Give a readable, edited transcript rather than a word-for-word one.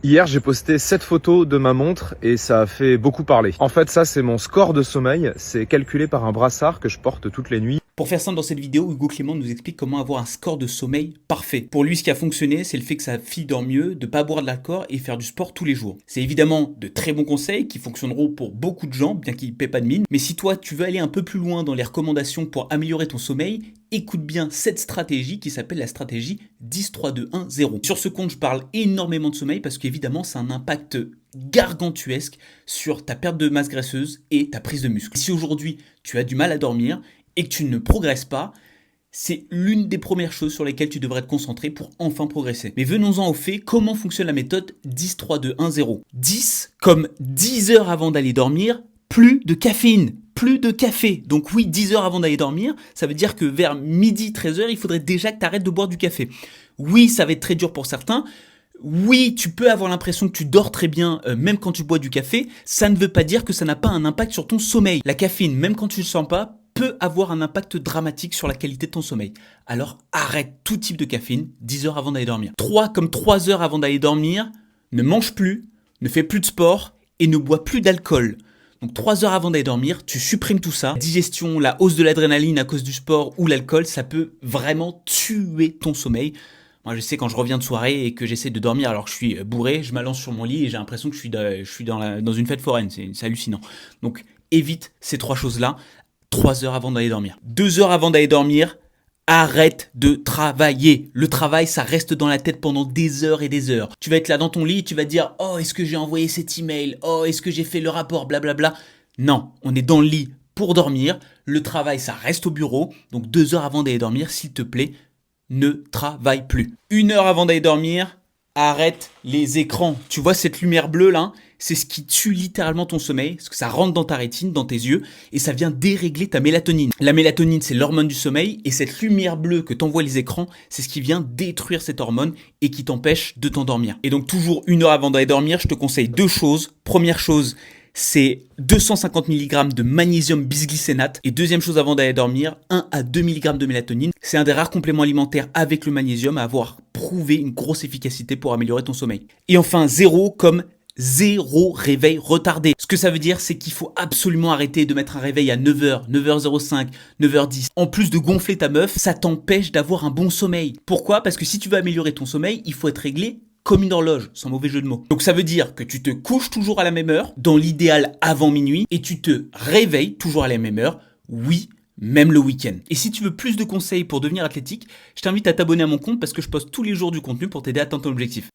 Hier, j'ai posté 7 photos de ma montre et ça a fait beaucoup parler. En fait, ça, c'est mon score de sommeil. C'est calculé par un brassard que je porte toutes les nuits. Pour faire simple, dans cette vidéo, Hugo Clément nous explique comment avoir un score de sommeil parfait. Pour lui, ce qui a fonctionné, c'est le fait que sa fille dort mieux, de ne pas boire de l'alcool et faire du sport tous les jours. C'est évidemment de très bons conseils qui fonctionneront pour beaucoup de gens, bien qu'ils ne paient pas de mine. Mais si toi, tu veux aller un peu plus loin dans les recommandations pour améliorer ton sommeil, écoute bien cette stratégie qui s'appelle la stratégie 10-3-2-1-0. Sur ce compte, je parle énormément de sommeil parce qu'évidemment, c'est un impact gargantuesque sur ta perte de masse graisseuse et ta prise de muscle. Si aujourd'hui, tu as du mal à dormir et que tu ne progresses pas, c'est l'une des premières choses sur lesquelles tu devrais te concentrer pour enfin progresser. Mais venons-en au fait, comment fonctionne la méthode 10-3-2-1-0 ? 10 comme 10 heures avant d'aller dormir, plus de caféine, plus de café. Donc oui, 10 heures avant d'aller dormir, ça veut dire que vers midi, 13 heures, il faudrait déjà que tu arrêtes de boire du café. Oui, ça va être très dur pour certains. Oui, tu peux avoir l'impression que tu dors très bien même quand tu bois du café. Ça ne veut pas dire que ça n'a pas un impact sur ton sommeil. La caféine, même quand tu ne le sens pas, peut avoir un impact dramatique sur la qualité de ton sommeil. Alors arrête tout type de caféine 10 heures avant d'aller dormir. 3 heures avant d'aller dormir, ne mange plus, ne fais plus de sport et ne bois plus d'alcool. Donc 3 heures avant d'aller dormir, tu supprimes tout ça. La digestion, la hausse de l'adrénaline à cause du sport ou l'alcool, ça peut vraiment tuer ton sommeil. Moi, je sais, quand je reviens de soirée et que j'essaie de dormir alors que je suis bourré, je m'allonge sur mon lit et j'ai l'impression que je suis dans une fête foraine. C'est hallucinant. Donc, évite ces 3 choses-là 3 heures avant d'aller dormir. 2 heures avant d'aller dormir, arrête de travailler. Le travail, ça reste dans la tête pendant des heures et des heures. Tu vas être là dans ton lit et tu vas te dire « Oh, est-ce que j'ai envoyé cet email ? Oh, est-ce que j'ai fait le rapport ? Blablabla. » Non, on est dans le lit pour dormir. Le travail, ça reste au bureau. Donc 2 heures avant d'aller dormir, s'il te plaît, ne travaille plus. 1 heure avant d'aller dormir, arrête les écrans. Tu vois cette lumière bleue là ? C'est ce qui tue littéralement ton sommeil, parce que ça rentre dans ta rétine, dans tes yeux, et ça vient dérégler ta mélatonine. La mélatonine, c'est l'hormone du sommeil, et cette lumière bleue que t'envoient les écrans, c'est ce qui vient détruire cette hormone et qui t'empêche de t'endormir. Et donc toujours 1 heure avant d'aller dormir, je te conseille 2 choses. Première chose, c'est 250 mg de magnésium bisglycénate. Et deuxième chose avant d'aller dormir, 1 à 2 mg de mélatonine. C'est un des rares compléments alimentaires avec le magnésium à avoir prouvé une grosse efficacité pour améliorer ton sommeil. Et enfin, 0 comme 0 réveil retardé. Ce que ça veut dire, c'est qu'il faut absolument arrêter de mettre un réveil à 9h, 9h05, 9h10. En plus de gonfler ta meuf, ça t'empêche d'avoir un bon sommeil. Pourquoi ? Parce que si tu veux améliorer ton sommeil, il faut être réglé comme une horloge, sans mauvais jeu de mots. Donc ça veut dire que tu te couches toujours à la même heure, dans l'idéal avant minuit, et tu te réveilles toujours à la même heure, oui, même le week-end. Et si tu veux plus de conseils pour devenir athlétique, je t'invite à t'abonner à mon compte parce que je poste tous les jours du contenu pour t'aider à atteindre ton objectif.